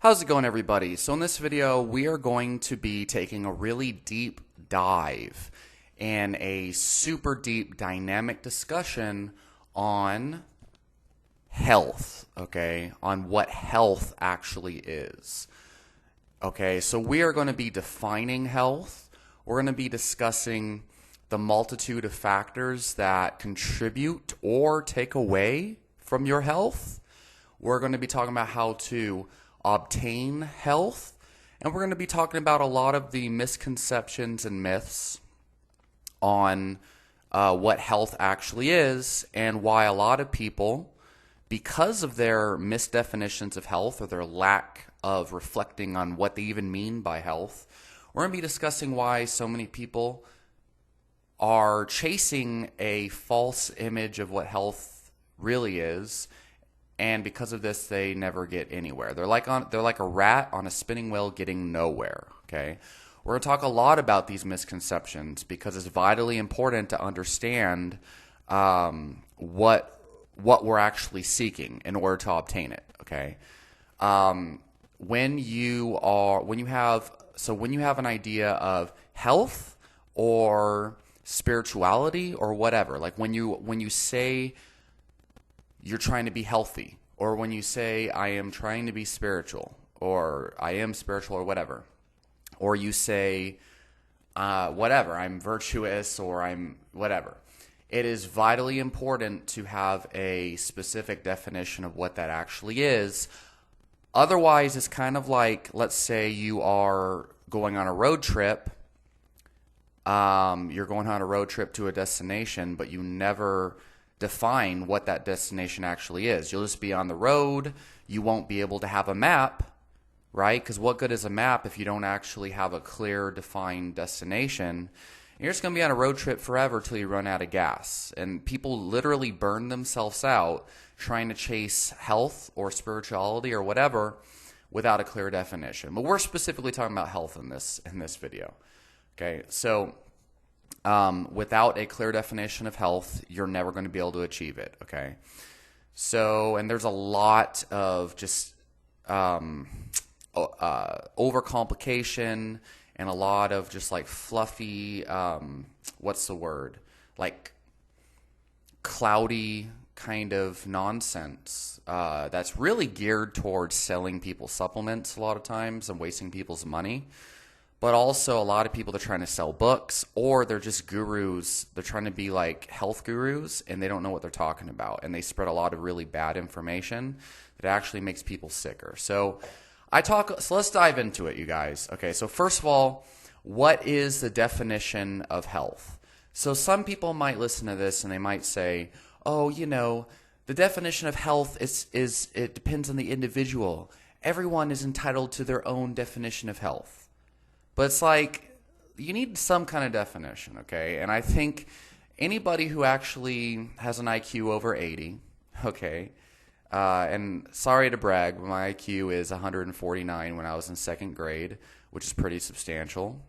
How's it going, everybody? So in this video, we are going to be taking a really deep dive and a super deep dynamic discussion on health, okay? On what health actually is. Okay, so we are going to be defining health. We're going to be discussing the multitude of factors that contribute or take away from your health. We're going to be talking about how to obtain health, and we're going to be talking about a lot of the misconceptions and myths on what health actually is and why a lot of people, because of their misdefinitions of health or their lack of reflecting on what they even mean by health, we're going to be discussing why so many people are chasing a false image of what health really is. And because of this, they never get anywhere. They're like a rat on a spinning wheel getting nowhere, okay? We're going to talk a lot about these misconceptions because it's vitally important to understand what we're actually seeking in order to obtain it, okay? When you have an idea of health or spirituality or whatever, like when you say you're trying to be healthy, or when you say I am trying to be spiritual, or I am spiritual, or whatever, or you say whatever, I'm virtuous, or I'm whatever, it is vitally important to have a specific definition of what that actually is. Otherwise, it's kind of like, let's say you are going on a road trip. You're going on a road trip to a destination, but you never define what that destination actually is. You'll just be on the road. You won't be able to have a map, right? Because what good is a map if you don't actually have a clear, defined destination? And you're just going to be on a road trip forever till you run out of gas. And people literally burn themselves out trying to chase health or spirituality or whatever without a clear definition. But we're specifically talking about health in this video. Okay, so without a clear definition of health, you're never going to be able to achieve it, okay? So, and there's a lot of just overcomplication and a lot of just like fluffy, what's the word? Like cloudy kind of nonsense that's really geared towards selling people supplements a lot of times and wasting people's money. But also a lot of people, they're trying to sell books, or they're just gurus. They're trying to be like health gurus, and they don't know what they're talking about. And they spread a lot of really bad information that actually makes people sicker. So let's dive into it, you guys. Okay, so first of all, what is the definition of health? So some people might listen to this and they might say, oh, the definition of health is it depends on the individual. Everyone is entitled to their own definition of health. But it's like, you need some kind of definition, okay? And I think anybody who actually has an IQ over 80, okay, and sorry to brag, but my IQ is 149 when I was in second grade, which is pretty substantial.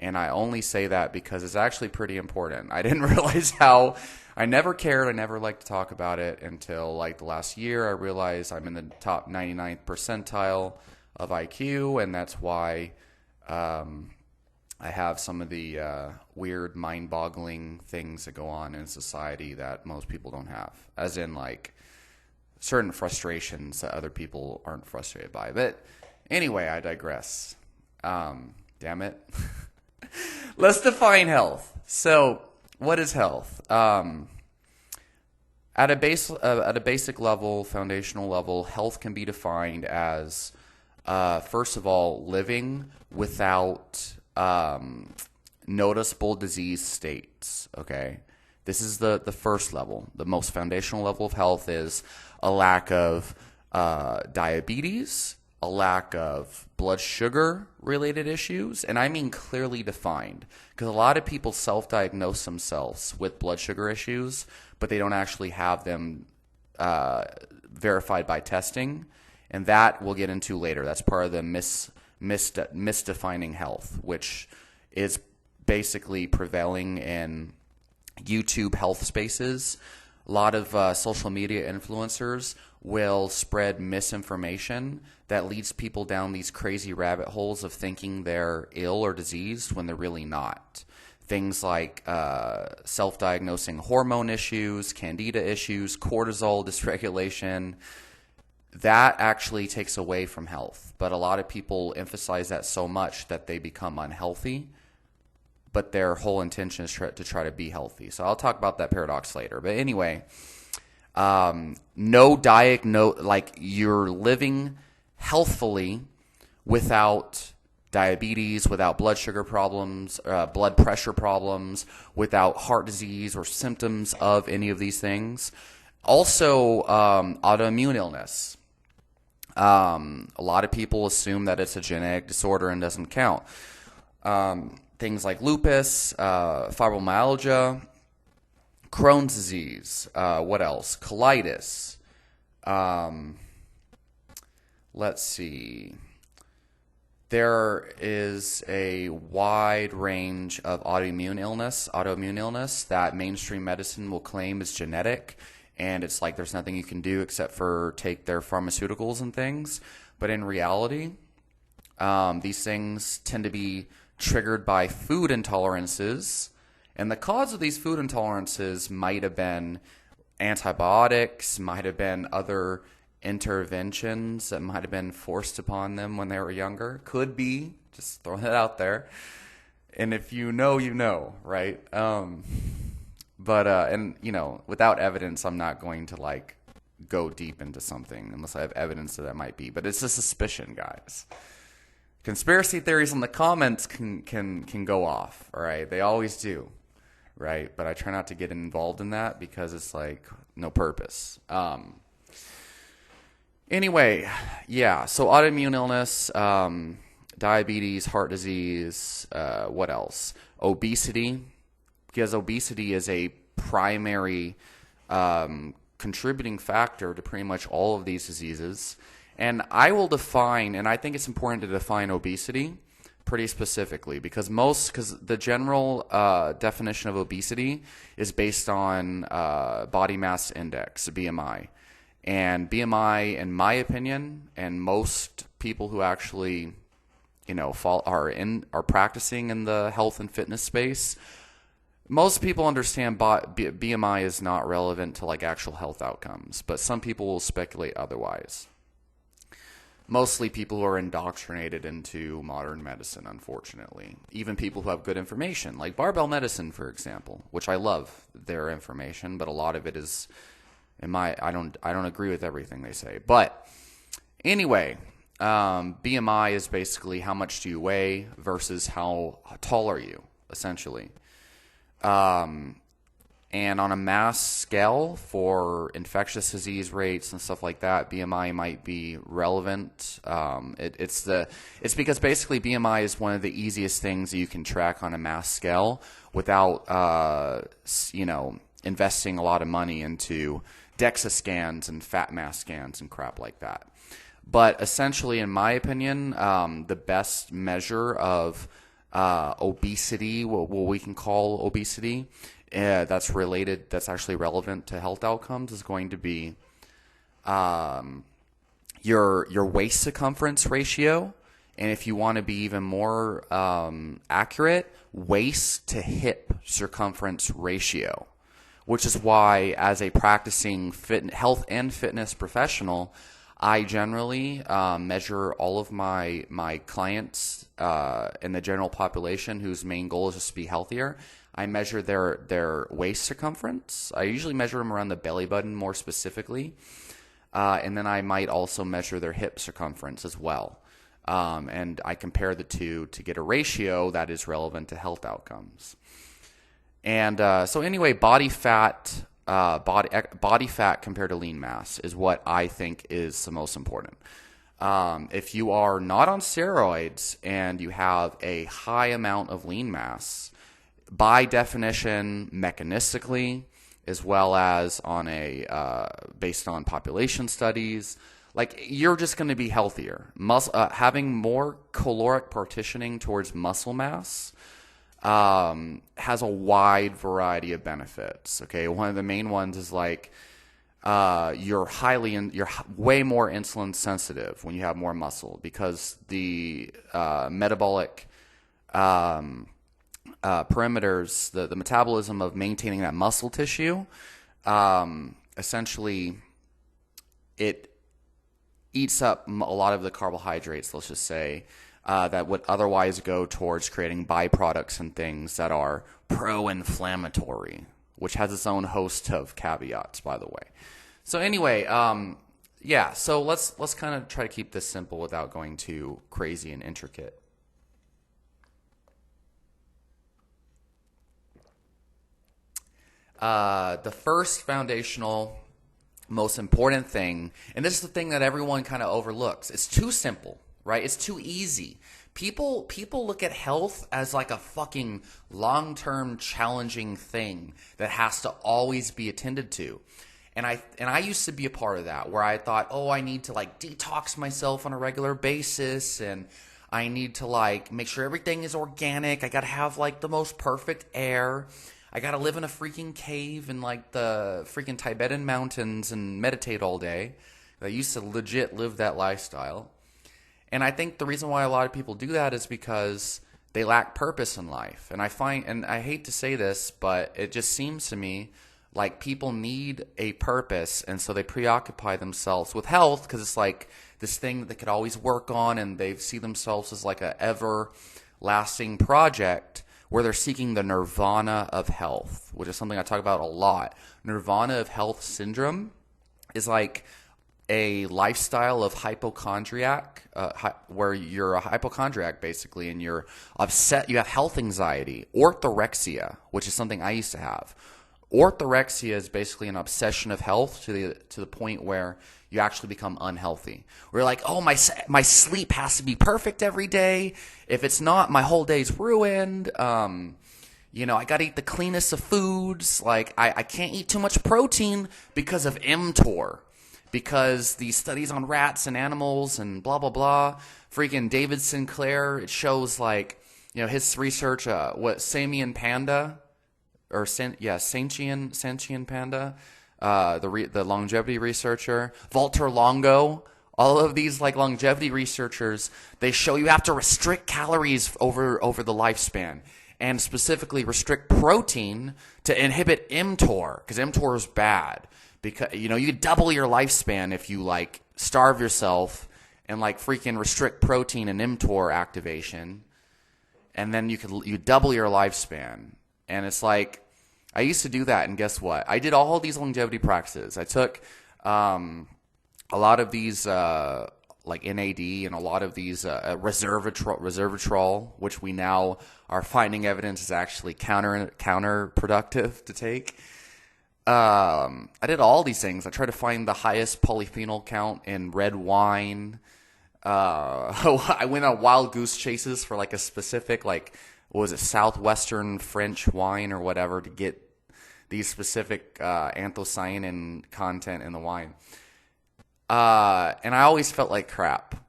And I only say that because it's actually pretty important. I didn't realize I never cared. I never liked to talk about it until like the last year. I realized I'm in the top 99th percentile of IQ, and that's why I have some of the weird, mind-boggling things that go on in society that most people don't have, as in like certain frustrations that other people aren't frustrated by. But anyway, I digress. Damn it. Let's define health. So, what is health? At a basic level, foundational level, health can be defined as first of all, living without noticeable disease states, okay? This is the first level. The most foundational level of health is a lack of diabetes, a lack of blood sugar related issues, and I mean clearly defined, because a lot of people self-diagnose themselves with blood sugar issues, but they don't actually have them verified by testing. And that we'll get into later. That's part of the misdefining health, which is basically prevailing in YouTube health spaces A lot of social media influencers will spread misinformation that leads people down these crazy rabbit holes of thinking they're ill or diseased when they're really not. Things like self-diagnosing hormone issues, candida issues, cortisol dysregulation, that actually takes away from health. But a lot of people emphasize that so much that they become unhealthy, but their whole intention is to try to be healthy. So I'll talk about that paradox later. But anyway, no diet, like you're living healthfully without diabetes, without blood sugar problems, blood pressure problems, without heart disease or symptoms of any of these things. Also, autoimmune illness. A lot of people assume that it's a genetic disorder and doesn't count. Things like lupus, fibromyalgia, Crohn's disease, what else? Colitis. Let's see. There is a wide range of autoimmune illness that mainstream medicine will claim is genetic, and it's like there's nothing you can do except for take their pharmaceuticals and things. But in reality, these things tend to be triggered by food intolerances, and the cause of these food intolerances might have been antibiotics, might have been other interventions that might have been forced upon them when they were younger. Could be, just throwing it out there. And if you know, you know, right? And you know, without evidence, I'm not going to like go deep into something unless I have evidence that might be. But it's a suspicion, guys. Conspiracy theories in the comments can go off, all right? They always do, right? But I try not to get involved in that because it's like no purpose. Anyway, yeah, so autoimmune illness, diabetes, heart disease, what else? Obesity, because obesity is a primary contributing factor to pretty much all of these diseases. And I will define, and I think it's important to define obesity pretty specifically because the general definition of obesity is based on body mass index, BMI. And BMI, in my opinion, and most people who actually, you know, are practicing in the health and fitness space, most people understand BMI is not relevant to like actual health outcomes, but some people will speculate otherwise. Mostly people who are indoctrinated into modern medicine, unfortunately. Even people who have good information, like barbell medicine, for example, which I love their information, but a lot of it is, I don't agree with everything they say. But anyway, BMI is basically how much do you weigh versus how tall are you, essentially. And on a mass scale for infectious disease rates and stuff like that, BMI might be relevant. It's because basically BMI is one of the easiest things that you can track on a mass scale without, investing a lot of money into DEXA scans and fat mass scans and crap like that. But essentially, in my opinion, the best measure of obesity, what we can call obesity, that's actually relevant to health outcomes, is going to be your waist circumference ratio, and if you want to be even more accurate, waist to hip circumference ratio, which is why, as a practicing health and fitness professional, I generally measure all of my clients in the general population whose main goal is just to be healthier. I measure their waist circumference. I usually measure them around the belly button more specifically. And then I might also measure their hip circumference as well. And I compare the two to get a ratio that is relevant to health outcomes. And so anyway, body fat compared to lean mass is what I think is the most important. If you are not on steroids and you have a high amount of lean mass, by definition, mechanistically, as well as on based on population studies, like you're just going to be healthier. Having more caloric partitioning towards muscle mass has a wide variety of benefits. Okay, one of the main ones is like you're way more insulin sensitive when you have more muscle, because the metabolic perimeters, the metabolism of maintaining that muscle tissue, essentially it eats up a lot of the carbohydrates, let's just say, that would otherwise go towards creating byproducts and things that are pro-inflammatory, which has its own host of caveats, by the way. So anyway, yeah, so let's kind of try to keep this simple without going too crazy and intricate. The first foundational, most important thing, and this is the thing that everyone kind of overlooks, it's too simple, right? It's too easy. People look at health as like a fucking long-term challenging thing that has to always be attended to. And I used to be a part of that, where I thought, oh, I need to like detox myself on a regular basis, and I need to like make sure everything is organic. I got to have like the most perfect air. I got to live in a freaking cave in like the freaking Tibetan mountains and meditate all day. I used to legit live that lifestyle. And I think the reason why a lot of people do that is because they lack purpose in life. And I hate to say this, but it just seems to me like people need a purpose, and so they preoccupy themselves with health because it's like this thing that they could always work on, and they see themselves as like a everlasting project where they're seeking the nirvana of health, which is something I talk about a lot. Nirvana of health syndrome is like a lifestyle of hypochondriac, where you're a hypochondriac basically, and you're upset, you have health anxiety. Orthorexia, which is something I used to have. Orthorexia is basically an obsession of health to the point where you actually become unhealthy. We're like, oh, my sleep has to be perfect every day. If it's not, my whole day's ruined. I got to eat the cleanest of foods. Like, I can't eat too much protein because of mTOR. Because these studies on rats and animals and blah, blah, blah. Freaking David Sinclair, it shows like, his research, Samian panda, or Sanchian panda, the longevity researcher, Walter Longo, all of these like longevity researchers, they show you have to restrict calories over the lifespan, and specifically restrict protein to inhibit mTOR, because mTOR is bad. Because you could double your lifespan if you like starve yourself and like freaking restrict protein and mTOR activation, and then you double your lifespan. And it's like, I used to do that, and guess what? I did all these longevity practices. I took a lot of these like NAD and a lot of these resveratrol, which we now are finding evidence is actually counterproductive to take. I did all these things. I tried to find the highest polyphenol count in red wine. I went on wild goose chases for like a specific, like, what was it, southwestern French wine or whatever, to get these specific anthocyanin content in the wine. And I always felt like crap.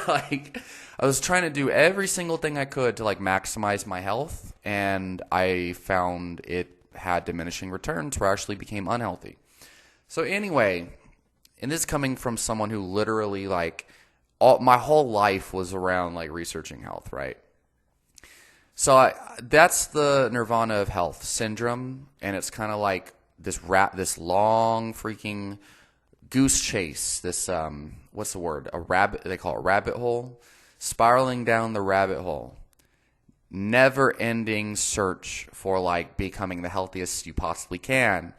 Like, I was trying to do every single thing I could to like maximize my health, and I found it had diminishing returns where I actually became unhealthy. So anyway, and this is coming from someone who literally like my whole life was around like researching health, right? So that's the nirvana of health syndrome, and it's kind of like this long freaking goose chase. This what's the word? A rabbit? They call it a rabbit hole. Spiraling down the rabbit hole. Never-ending search for like becoming the healthiest you possibly can,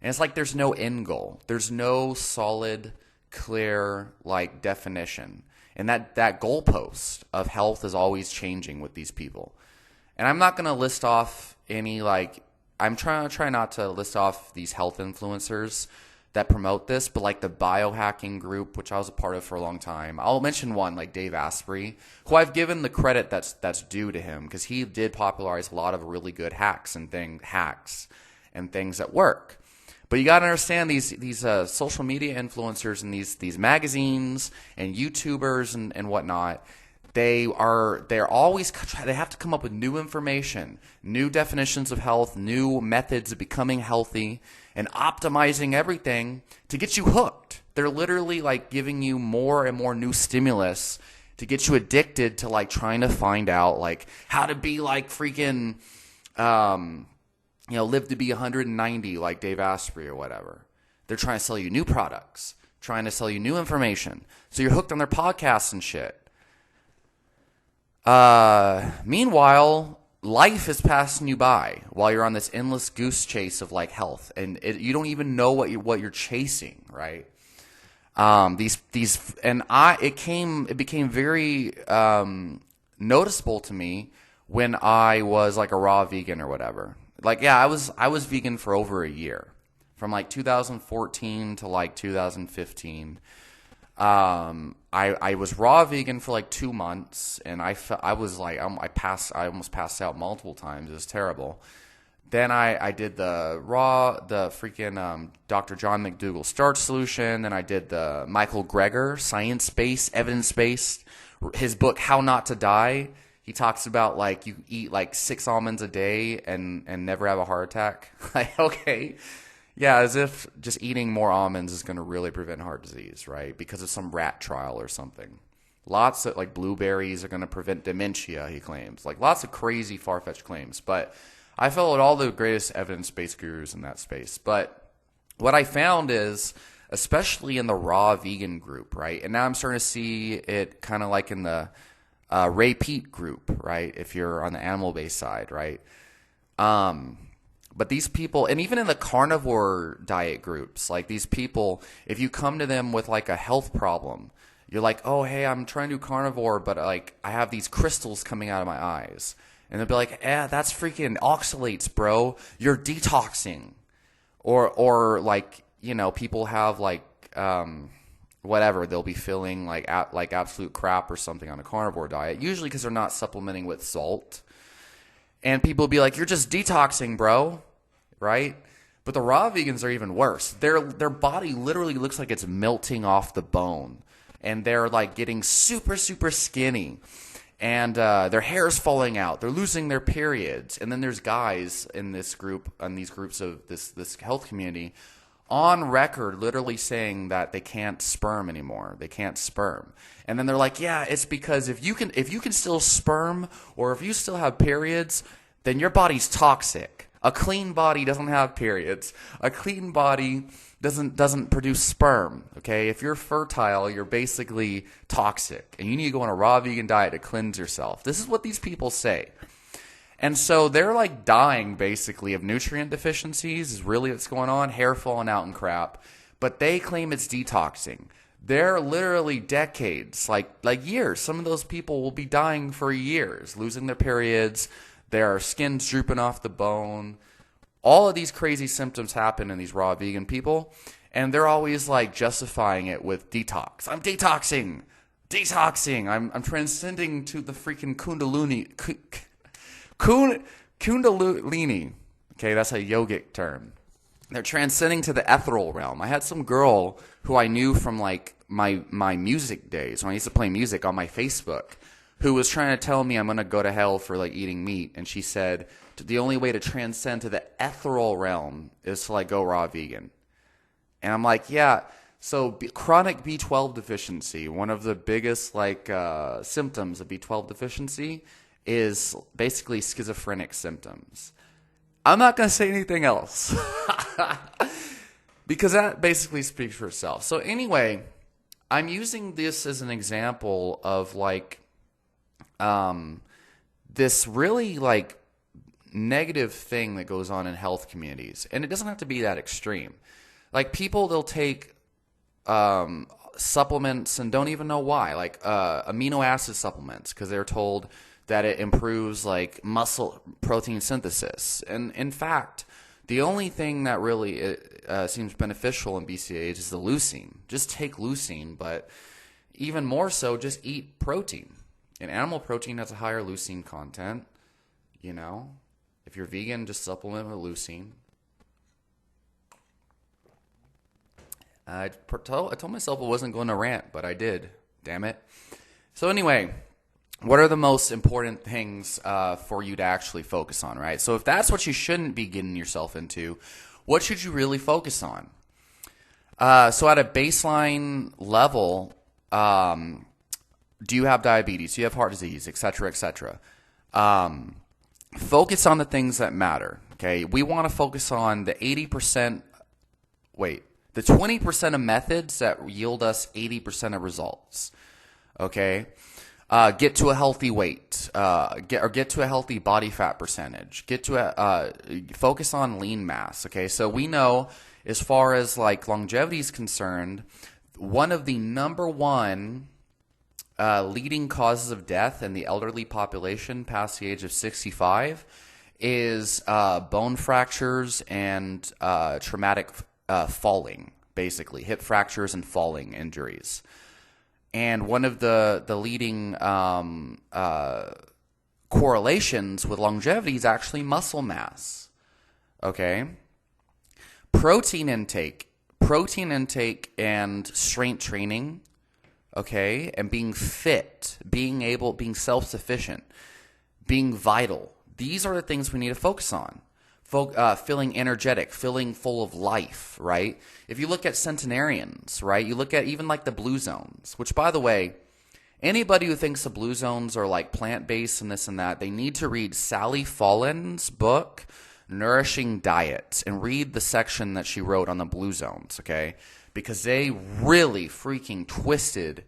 and it's like there's no end goal. There's no solid, clear like definition, and that goalpost of health is always changing with these people. And I'm not going to list off any, like, I'm try not to list off these health influencers that promote this, but like the biohacking group, which I was a part of for a long time. I'll mention one, like Dave Asprey, who I've given the credit that's due to him, because he did popularize a lot of really good hacks and things that work. But you got to understand these social media influencers and these magazines and YouTubers and whatnot, they're always, they have to come up with new information, new definitions of health, new methods of becoming healthy, and optimizing everything to get you hooked. They're literally like giving you more and more new stimulus to get you addicted to like trying to find out like how to be like freaking, live to be 190 like Dave Asprey or whatever. They're trying to sell you new products, trying to sell you new information. So you're hooked on their podcasts and shit. Meanwhile, life is passing you by while you're on this endless goose chase of like health, and you don't even know what you're chasing, right? It became very noticeable to me when I was like a raw vegan or whatever. Like, yeah, I was vegan for over a year, from like 2014 to like 2015. I was raw vegan for like 2 months, and I almost passed out multiple times. It was terrible. Then I did the freaking Dr. John McDougall starch solution. Then I did the Michael Greger science-based, evidence-based, his book How Not to Die. He talks about like you eat like 6 almonds a day and never have a heart attack. Like, okay. Yeah, as if just eating more almonds is going to really prevent heart disease, right? Because of some rat trial or something. Lots of like blueberries are going to prevent dementia, he claims. Like lots of crazy far-fetched claims. But I followed all the greatest evidence-based gurus in that space. But what I found is, especially in the raw vegan group, right? And now I'm starting to see it kind of like in the Ray Peat group, right? If you're on the animal-based side, right? But these people, and even in the carnivore diet groups, like these people, if you come to them with like a health problem, you're like, oh, hey, I'm trying to do carnivore, but like I have these crystals coming out of my eyes. And they'll be like, that's freaking oxalates, bro. You're detoxing. Or like, people have like, whatever. They'll be feeling like absolute crap or something on a carnivore diet. Usually because they're not supplementing with salt. And people will be like, you're just detoxing, bro. Right? But the raw vegans are even worse. Their body literally looks like it's melting off the bone. And they're like getting super, super skinny. And their hair is falling out. They're losing their periods. And then there's guys in this group, on these groups of this health community, on record literally saying that they can't sperm anymore. They can't sperm. And then they're like, yeah, it's because if you can still sperm, or if you still have periods, then your body's toxic. A clean body doesn't have periods. A clean body doesn't produce sperm, okay? If you're fertile, you're basically toxic, and you need to go on a raw vegan diet to cleanse yourself. This is what these people say. And so they're like dying basically of nutrient deficiencies is really what's going on, hair falling out and crap. But they claim it's detoxing. They're literally decades, like years. Some of those people will be dying for years, losing their periods, their skin's drooping off the bone. All of these crazy symptoms happen in these raw vegan people, and they're always like justifying it with detox. I'm detoxing. I'm transcending to the freaking Kundalini. Okay, that's a yogic term. They're transcending to the ethereal realm. I had some girl who I knew from like my music days when I used to play music on my Facebook, who was trying to tell me I'm going to go to hell for like eating meat. And she said the only way to transcend to the ethereal realm is to like go raw vegan. And I'm like, yeah. So chronic B12 deficiency, one of the biggest like symptoms of B12 deficiency is basically schizophrenic symptoms. I'm not going to say anything else because that basically speaks for itself. So anyway, I'm using this as an example of like this really like negative thing that goes on in health communities. And it doesn't have to be that extreme. Like people, they'll take supplements and don't even know why, like amino acid supplements, because they're told that it improves like muscle protein synthesis. And in fact, the only thing that really seems beneficial in BCAAs is the leucine. Just take leucine, but even more so, just eat protein. And animal protein has a higher leucine content. You know, if you're vegan, just supplement with leucine. I told myself I wasn't going to rant, but I did. Damn it. So anyway, what are the most important things for you to actually focus on, right? So if that's what you shouldn't be getting yourself into, what should you really focus on? So at a baseline level, do you have diabetes? Do you have heart disease, et cetera, et cetera? Focus on the things that matter, okay? We want to focus on the 20% of methods that yield us 80% of results, okay? Get to a healthy weight, get to a healthy body fat percentage, focus on lean mass, okay? So we know as far as like longevity is concerned, one of the number one leading causes of death in the elderly population past the age of 65 is bone fractures and traumatic falling, basically hip fractures and falling injuries. And one of the leading correlations with longevity is actually muscle mass. Okay? Protein intake and strength training, okay, and being fit, being self-sufficient, being vital. These are the things we need to focus on. Feeling energetic, feeling full of life, right? If you look at centenarians, right, you look at even like the blue zones, which, by the way, anybody who thinks the blue zones are like plant-based and this and that, they need to read Sally Follin's book, Nourishing Diets, and read the section that she wrote on the blue zones, okay? Because they really freaking twisted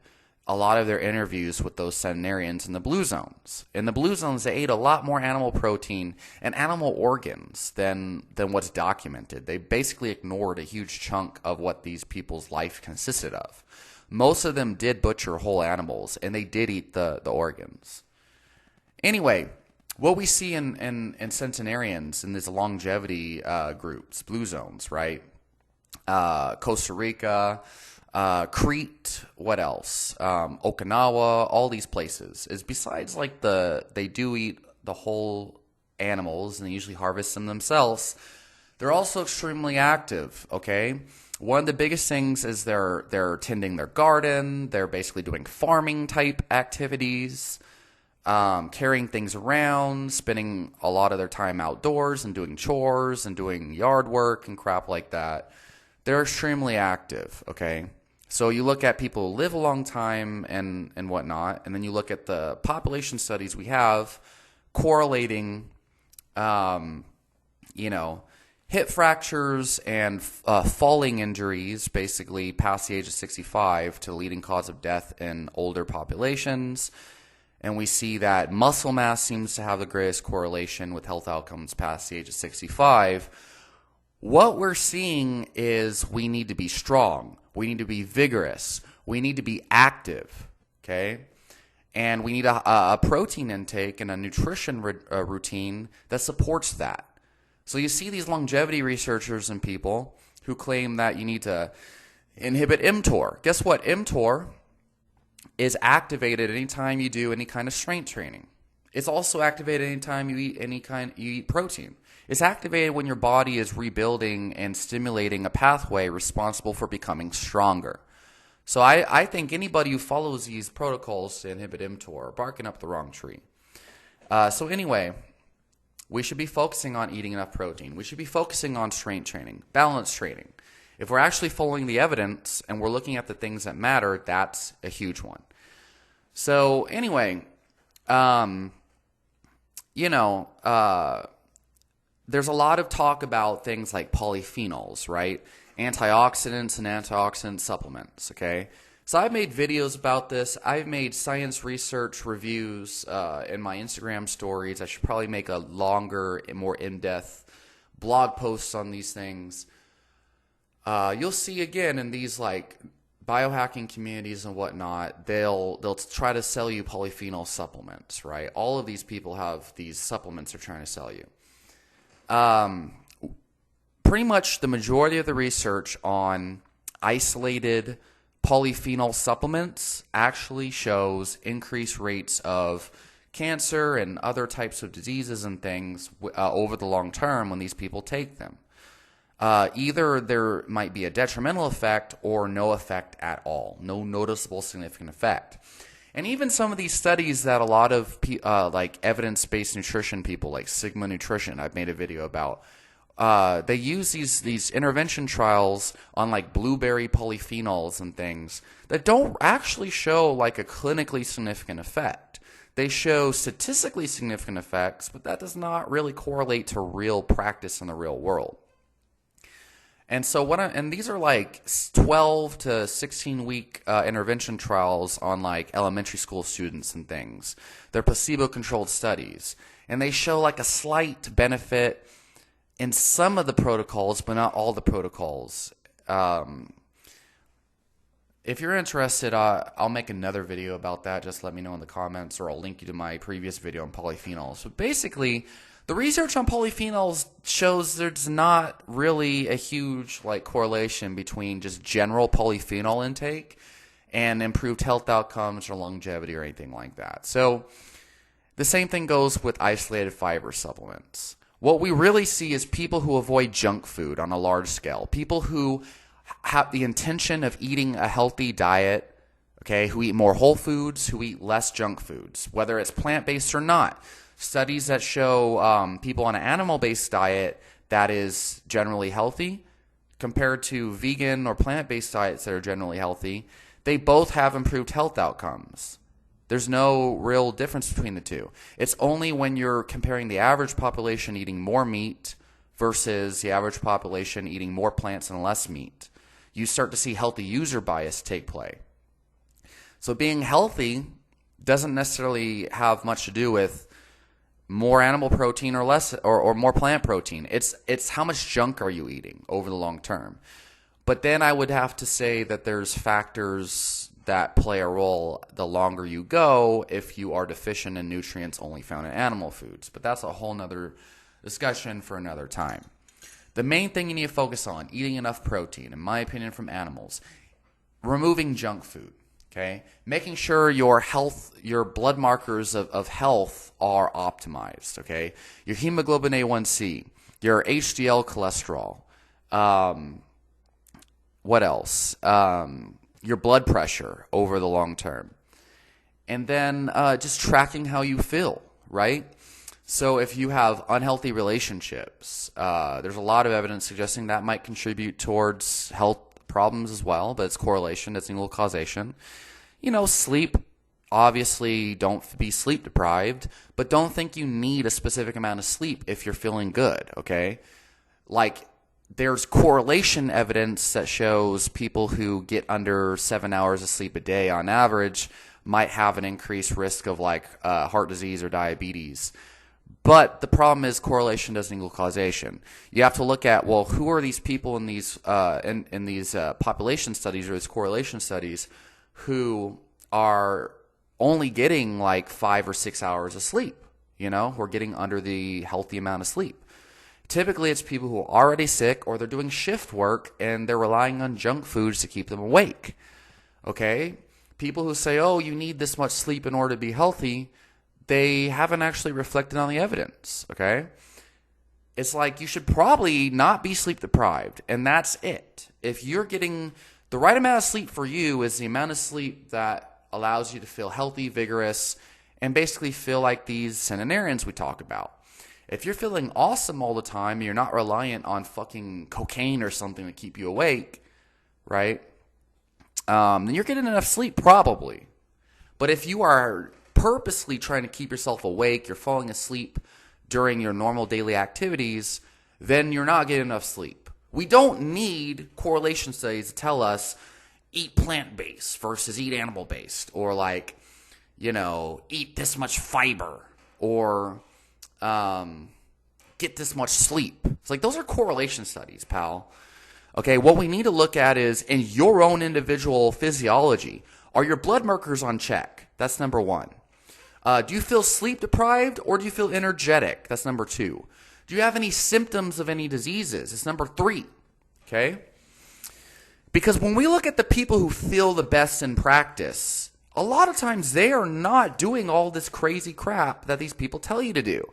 a lot of their interviews with those centenarians in the blue zones. In the blue zones, they ate a lot more animal protein and animal organs than what's documented. They basically ignored a huge chunk of what these people's life consisted of. Most of them did butcher whole animals, and they did eat the organs. Anyway, what we see in centenarians in these longevity groups, blue zones, right? Costa Rica, Crete, what else? Okinawa, all these places is besides like they do eat the whole animals and they usually harvest them themselves. They're also extremely active, okay? One of the biggest things is they're tending their garden. They're basically doing farming type activities, carrying things around, spending a lot of their time outdoors and doing chores and doing yard work and crap like that. They're extremely active, okay? So you look at people who live a long time and whatnot, and then you look at the population studies we have correlating, hip fractures and falling injuries, basically past the age of 65, to the leading cause of death in older populations. And we see that muscle mass seems to have the greatest correlation with health outcomes past the age of 65. What we're seeing is we need to be strong. We need to be vigorous. We need to be active, okay? And we need a protein intake and a nutrition routine that supports that. So you see these longevity researchers and people who claim that you need to inhibit mTOR. Guess what? mTOR is activated anytime you do any kind of strength training. It's also activated anytime you eat protein. It's activated when your body is rebuilding and stimulating a pathway responsible for becoming stronger. So I think anybody who follows these protocols to inhibit mTOR are barking up the wrong tree. So anyway, we should be focusing on eating enough protein. We should be focusing on strength training, balance training. If we're actually following the evidence and we're looking at the things that matter, that's a huge one. So anyway, there's a lot of talk about things like polyphenols, right? Antioxidants and antioxidant supplements, okay? So I've made videos about this. I've made science research reviews in my Instagram stories. I should probably make a longer and more in-depth blog posts on these things. You'll see again in these like biohacking communities and whatnot, they'll try to sell you polyphenol supplements, right? All of these people have these supplements they're trying to sell you. Pretty much the majority of the research on isolated polyphenol supplements actually shows increased rates of cancer and other types of diseases and things over the long term when these people take them. Either there might be a detrimental effect or no effect at all, no noticeable significant effect. And even some of these studies that a lot of like evidence-based nutrition people, like Sigma Nutrition, I've made a video about, they use these intervention trials on like blueberry polyphenols and things that don't actually show like a clinically significant effect. They show statistically significant effects, but that does not really correlate to real practice in the real world. And so and these are like 12 to 16 week intervention trials on like elementary school students and things. They're placebo-controlled studies, and they show like a slight benefit in some of the protocols, but not all the protocols. If you're interested, I'll make another video about that. Just let me know in the comments, or I'll link you to my previous video on polyphenols. So basically, the research on polyphenols shows there's not really a huge like correlation between just general polyphenol intake and improved health outcomes or longevity or anything like that. So the same thing goes with isolated fiber supplements. What we really see is people who avoid junk food on a large scale, people who have the intention of eating a healthy diet, okay, who eat more whole foods, who eat less junk foods, whether it's plant-based or not. Studies that show people on an animal-based diet that is generally healthy compared to vegan or plant-based diets that are generally healthy, they both have improved health outcomes. There's no real difference between the two. It's only when you're comparing the average population eating more meat versus the average population eating more plants and less meat, you start to see healthy user bias take play. So being healthy doesn't necessarily have much to do with more animal protein or less, or more plant protein. It's how much junk are you eating over the long term. But then I would have to say that there's factors that play a role the longer you go if you are deficient in nutrients only found in animal foods. But that's a whole nother discussion for another time. The main thing you need to focus on, eating enough protein, in my opinion, from animals, removing junk food. Okay, making sure your blood markers of health are optimized. Okay, your hemoglobin A1C, your HDL cholesterol, what else? Your blood pressure over the long term, and then just tracking how you feel. Right. So if you have unhealthy relationships, there's a lot of evidence suggesting that might contribute towards health problems as well, but it's correlation, it's single causation. You know, sleep, obviously don't be sleep deprived, but don't think you need a specific amount of sleep if you're feeling good, okay? Like, there's correlation evidence that shows people who get under 7 hours of sleep a day on average might have an increased risk of like heart disease or diabetes. But the problem is correlation doesn't equal causation. You have to look at, well, who are these people in these population studies or these correlation studies who are only getting like 5 or 6 hours of sleep, you know, who are getting under the healthy amount of sleep. Typically, it's people who are already sick or they're doing shift work and they're relying on junk foods to keep them awake, okay? People who say, oh, you need this much sleep in order to be healthy, they haven't actually reflected on the evidence, okay? It's like you should probably not be sleep deprived, and that's it. If you're getting the right amount of sleep for you is the amount of sleep that allows you to feel healthy, vigorous, and basically feel like these centenarians we talk about. If you're feeling awesome all the time and you're not reliant on fucking cocaine or something to keep you awake, right, then you're getting enough sleep probably. But if you are purposely trying to keep yourself awake, you're falling asleep during your normal daily activities, then you're not getting enough sleep. We don't need correlation studies to tell us eat plant-based versus eat animal-based, or like, you know, eat this much fiber, or get this much sleep. It's like those are correlation studies, pal. Okay, what we need to look at is in your own individual physiology, are your blood markers on check? That's number one. Do you feel sleep deprived or do you feel energetic? That's number two. Do you have any symptoms of any diseases? It's number three. Okay? Because when we look at the people who feel the best in practice, a lot of times they are not doing all this crazy crap that these people tell you to do.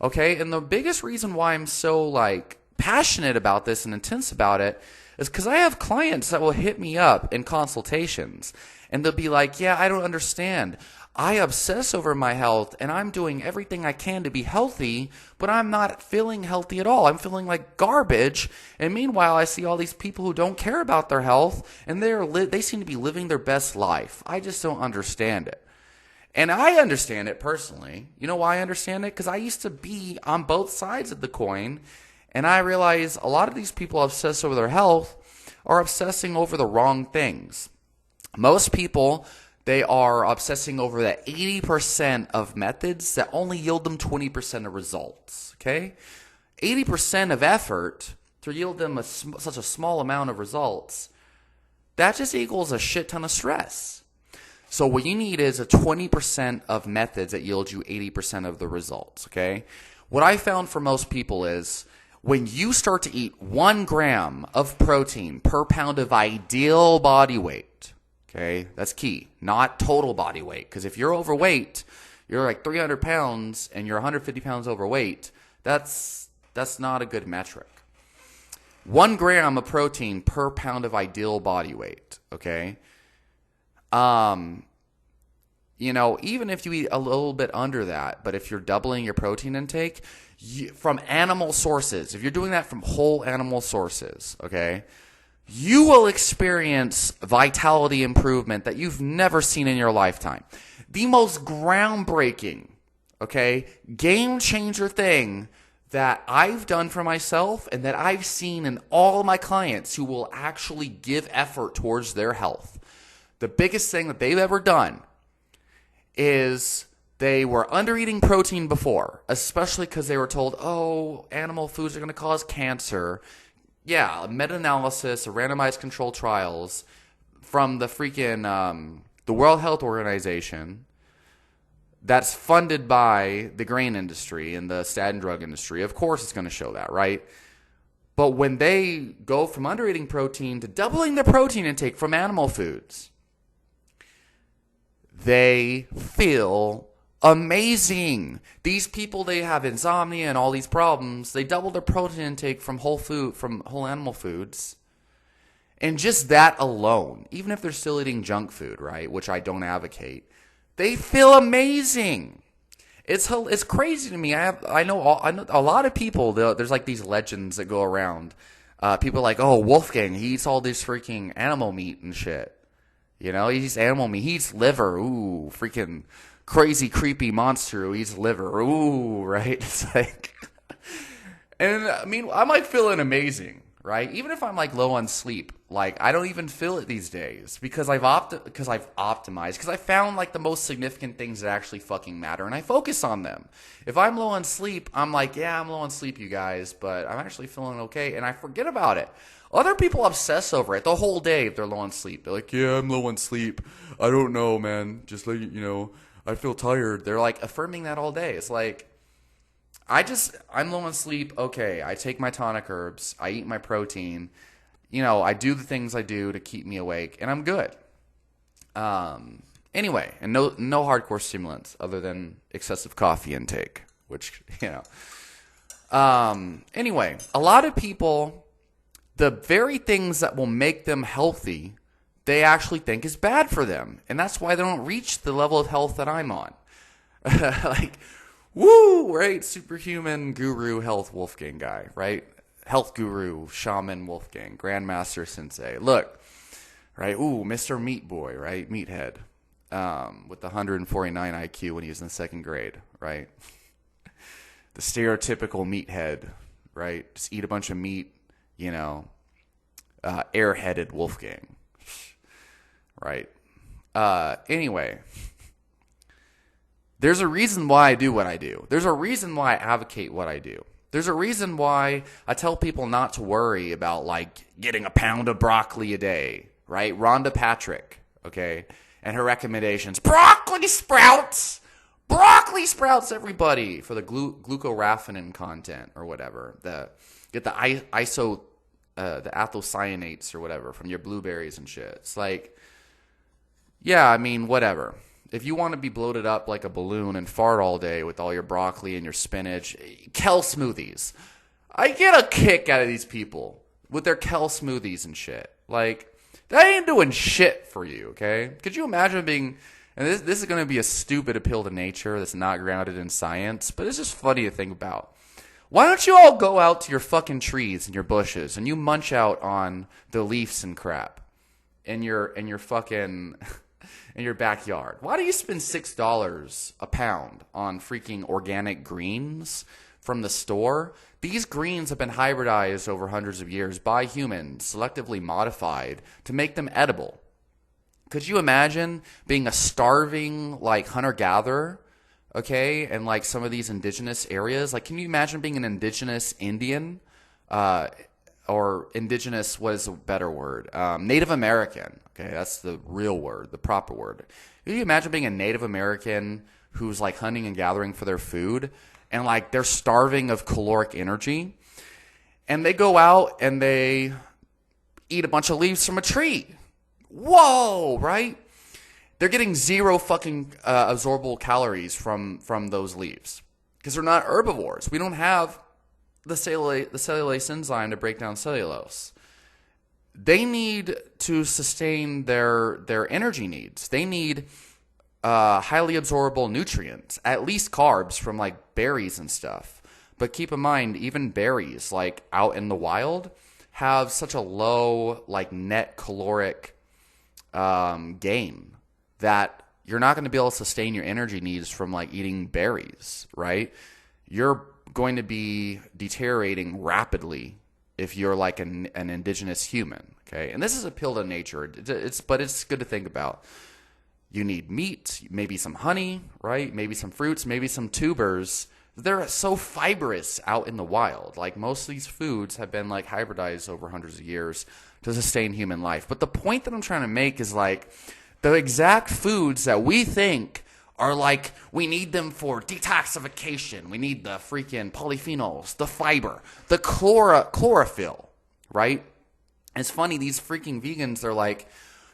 Okay? And the biggest reason why I'm so like passionate about this and intense about it is because I have clients that will hit me up in consultations and they'll be like, yeah, I don't understand. I obsess over my health and I'm doing everything I can to be healthy, but I'm not feeling healthy at all. I'm feeling like garbage. And meanwhile, I see all these people who don't care about their health and they seem to be living their best life. I just don't understand it. And I understand it personally. You know why I understand it? Because I used to be on both sides of the coin, and I realize a lot of these people obsess over their health are obsessing over the wrong things. Most people, they are obsessing over that 80% of methods that only yield them 20% of results, okay? 80% of effort to yield them such a small amount of results, that just equals a shit ton of stress. So what you need is a 20% of methods that yield you 80% of the results, okay? What I found for most people is when you start to eat 1 gram of protein per pound of ideal body weight, okay? That's key, not total body weight. Because if you're overweight, you're like 300 pounds and you're 150 pounds overweight, that's not a good metric. 1 gram of protein per pound of ideal body weight, okay? You know, even if you eat a little bit under that, but if you're doubling your protein intake from animal sources, if you're doing that from whole animal sources, okay, you will experience vitality improvement that you've never seen in your lifetime. The most groundbreaking, okay, game changer thing that I've done for myself and that I've seen in all my clients who will actually give effort towards their health. The biggest thing that they've ever done is they were under eating protein before, especially because they were told, oh, animal foods are going to cause cancer. Yeah, a meta-analysis, a randomized controlled trials from the freaking the World Health Organization that's funded by the grain industry and the statin drug industry. Of course it's going to show that, right? But when they go from under eating protein to doubling their protein intake from animal foods, they feel amazing. These people, they have insomnia and all these problems. They double their protein intake from whole animal foods. And just that alone, even if they're still eating junk food, right, which I don't advocate, they feel amazing. It's crazy to me. I know a lot of people. There's like these legends that go around. People are like, oh, Wolfgang, he eats all this freaking animal meat and shit. You know, he eats animal meat. He eats liver. Ooh, freaking crazy, creepy monster who eats liver. Ooh, right? It's like, and I mean, I'm like feeling amazing, right? Even if I'm like low on sleep, like I don't even feel it these days because I've optimized, because I found like the most significant things that actually fucking matter, and I focus on them. If I'm low on sleep, I'm like, yeah, I'm low on sleep, you guys, but I'm actually feeling okay, and I forget about it. Other people obsess over it the whole day if they're low on sleep. They're like, yeah, I'm low on sleep. I don't know, man. Just like, you know, I feel tired. They're like affirming that all day. It's like, I'm low on sleep. Okay, I take my tonic herbs. I eat my protein. You know, I do the things I do to keep me awake, and I'm good. Anyway, and no hardcore stimulants other than excessive coffee intake, which, you know. Anyway, a lot of people, the very things that will make them healthy, they actually think is bad for them. And that's why they don't reach the level of health that I'm on. Like, woo, right? Superhuman guru health Wolfgang guy, right? Health guru, shaman Wolfgang, grandmaster sensei. Look, right? Ooh, Mr. Meat Boy, right? Meathead. With the 149 IQ when he was in the 2nd grade, right? The stereotypical meathead, right? Just eat a bunch of meat. You know, airheaded Wolfgang, right? Anyway, there's a reason why I do what I do. There's a reason why I advocate what I do. There's a reason why I tell people not to worry about, like, getting a pound of broccoli a day, right? Rhonda Patrick, okay, and her recommendations. Broccoli sprouts, everybody, for the glucoraphanin content or whatever. Get the the athocyanates or whatever from your blueberries and shit. It's like, yeah, I mean, whatever. If you want to be bloated up like a balloon and fart all day with all your broccoli and your spinach, kale smoothies. I get a kick out of these people. with their kale smoothies and shit. Like, that ain't doing shit for you, okay? Could you imagine being, and this is going to be a stupid appeal to nature that's not grounded in science, but it's just funny to think about. Why don't you all go out to your fucking trees and your bushes and you munch out on the leaves and crap in your fucking in your backyard? Why do you spend $6 a pound on freaking organic greens from the store? These greens have been hybridized over hundreds of years by humans, selectively modified to make them edible. Could you imagine being a starving, like, hunter-gatherer, okay, in, like, some of these indigenous areas? Like, can you imagine being an indigenous Indian, or indigenous, what is a better word? Native American, okay, that's the real word, the proper word. Could you imagine being a Native American who's, like, hunting and gathering for their food? And, like, they're starving of caloric energy. And they go out and they eat a bunch of leaves from a tree. Whoa, right? They're getting zero fucking absorbable calories from those leaves. Because they're not herbivores. We don't have the cellulase enzyme to break down cellulose. They need to sustain their energy needs. They need highly absorbable nutrients, at least carbs from like berries and stuff. But keep in mind, even berries like out in the wild have such a low like net caloric gain that you're not going to be able to sustain your energy needs from like eating berries, right? You're going to be deteriorating rapidly if you're like an indigenous human, okay? And this is a pill to nature. But it's good to think about. You need meat, maybe some honey, right? Maybe some fruits, maybe some tubers. They're so fibrous out in the wild. Like most of these foods have been like hybridized over hundreds of years to sustain human life. But the point that I'm trying to make is like the exact foods that we think are like we need them for detoxification. We need the freaking polyphenols, the fiber, the chlorophyll, right? It's funny, these freaking vegans, they're like,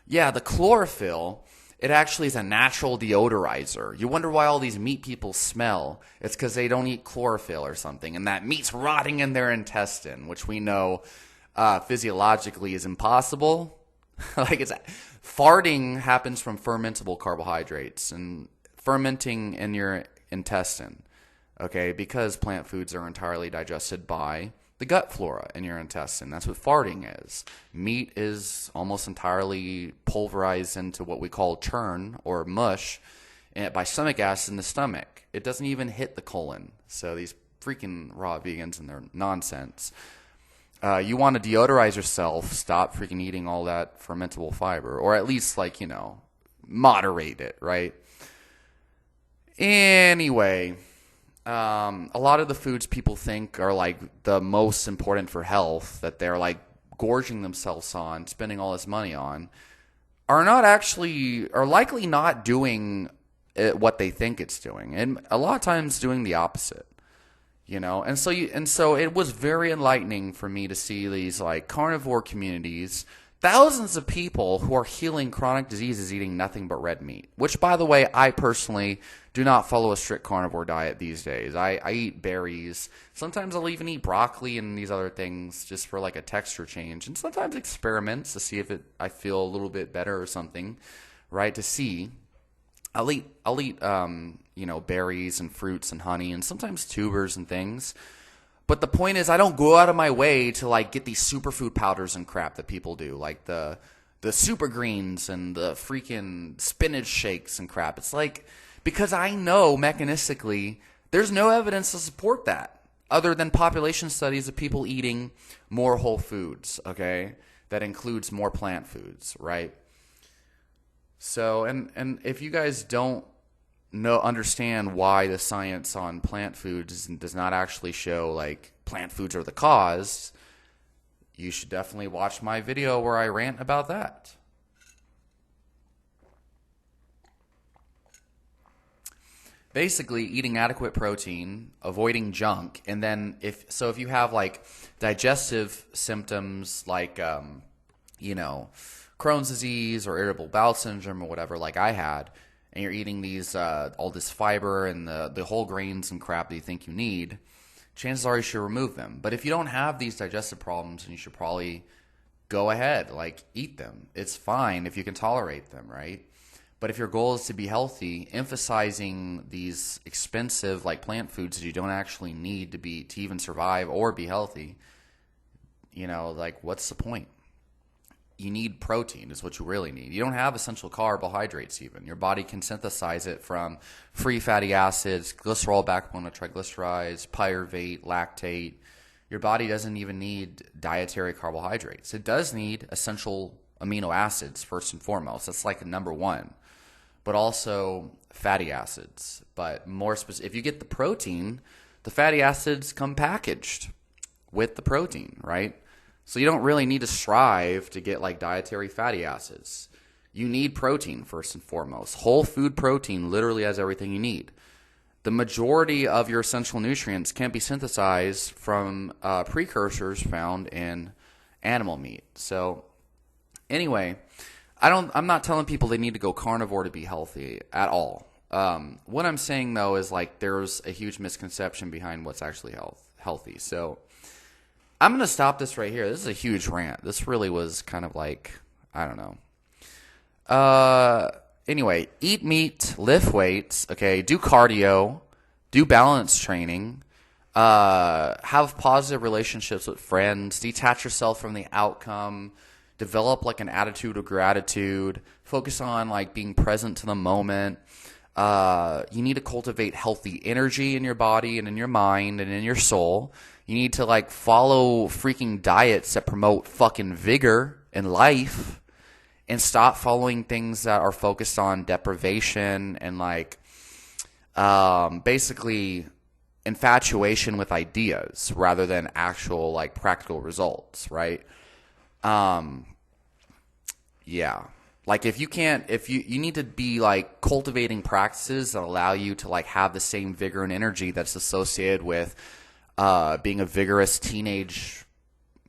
yeah, the chlorophyll, it actually is a natural deodorizer. You wonder why all these meat people smell. It's because they don't eat chlorophyll or something, and that meat's rotting in their intestine, which we know physiologically is impossible. Like farting happens from fermentable carbohydrates and fermenting in your intestine, okay, because plant foods are entirely digested by the gut flora in your intestine. That's what farting is. Meat is almost entirely pulverized into what we call churn or mush by stomach acid in the stomach. It doesn't even hit the colon. So these freaking raw vegans and their nonsense. You want to deodorize yourself, stop freaking eating all that fermentable fiber, or at least like, moderate it, right? Anyway, a lot of the foods people think are like the most important for health that they're like gorging themselves on, spending all this money on, are likely not doing what they think it's doing, and a lot of times doing the opposite. And so it was very enlightening for me to see these like carnivore communities, thousands of people who are healing chronic diseases eating nothing but red meat, which, by the way, I personally do not follow a strict carnivore diet these days. I eat berries. Sometimes I'll even eat broccoli and these other things just for like a texture change, and sometimes experiments to see if I feel a little bit better or something, right? To see. I'll eat berries and fruits and honey and sometimes tubers and things. But the point is, I don't go out of my way to like get these superfood powders and crap that people do, like the super greens and the freaking spinach shakes and crap. It's like, because I know mechanistically there's no evidence to support that other than population studies of people eating more whole foods, okay? That includes more plant foods, right? So, and if you guys don't understand why the science on plant foods does not actually show like plant foods are the cause, you should definitely watch my video where I rant about that. Basically, eating adequate protein, avoiding junk, and then if you have like digestive symptoms like Crohn's disease or irritable bowel syndrome or whatever, like I had, and you're eating these all this fiber and the whole grains and crap that you think you need, chances are you should remove them. But if you don't have these digestive problems, then you should probably go ahead, like, eat them. It's fine if you can tolerate them, right? But if your goal is to be healthy, emphasizing these expensive, like, plant foods that you don't actually need to even survive or be healthy, you know, like, what's the point? You need protein is what you really need. You don't have essential carbohydrates even. Your body can synthesize it from free fatty acids, glycerol backbone of triglycerides, pyruvate, lactate. Your body doesn't even need dietary carbohydrates. It does need essential amino acids first and foremost. That's like number one. But also fatty acids. But more specific, if you get the protein, the fatty acids come packaged with the protein, right? So you don't really need to strive to get like dietary fatty acids. You need protein first and foremost. Whole food protein literally has everything you need. The majority of your essential nutrients can't be synthesized from precursors found in animal meat. So anyway, I'm not telling people they need to go carnivore to be healthy at all. What I'm saying though is like there's a huge misconception behind what's actually healthy. So I'm going to stop this right here. This is a huge rant. This really was kind of like, I don't know. Anyway, eat meat, lift weights, okay, do cardio, do balance training, have positive relationships with friends, detach yourself from the outcome, develop like an attitude of gratitude, focus on like being present to the moment. You need to cultivate healthy energy in your body and in your mind and in your soul. You need to like follow freaking diets that promote fucking vigor in life and stop following things that are focused on deprivation and like basically infatuation with ideas rather than actual like practical results, right? Yeah. Like if you need to be like cultivating practices that allow you to like have the same vigor and energy that's associated with being a vigorous teenage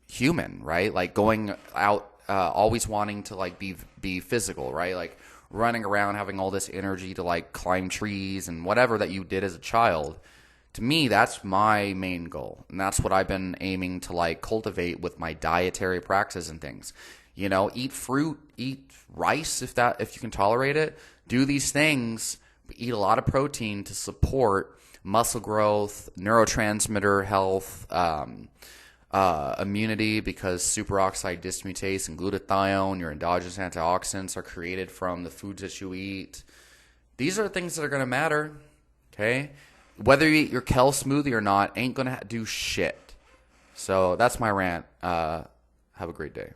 human, right? Like going out, always wanting to like be physical, right? Like running around, having all this energy to like climb trees and whatever that you did as a child. To me, that's my main goal. And that's what I've been aiming to like cultivate with my dietary practices and things. You know, eat fruit, eat rice if you can tolerate it. Do these things, but eat a lot of protein to support muscle growth, neurotransmitter health, immunity, because superoxide dismutase and glutathione, your endogenous antioxidants, are created from the foods that you eat. These are things that are going to matter, okay? Whether you eat your kale smoothie or not ain't going to do shit. So that's my rant. Have a great day.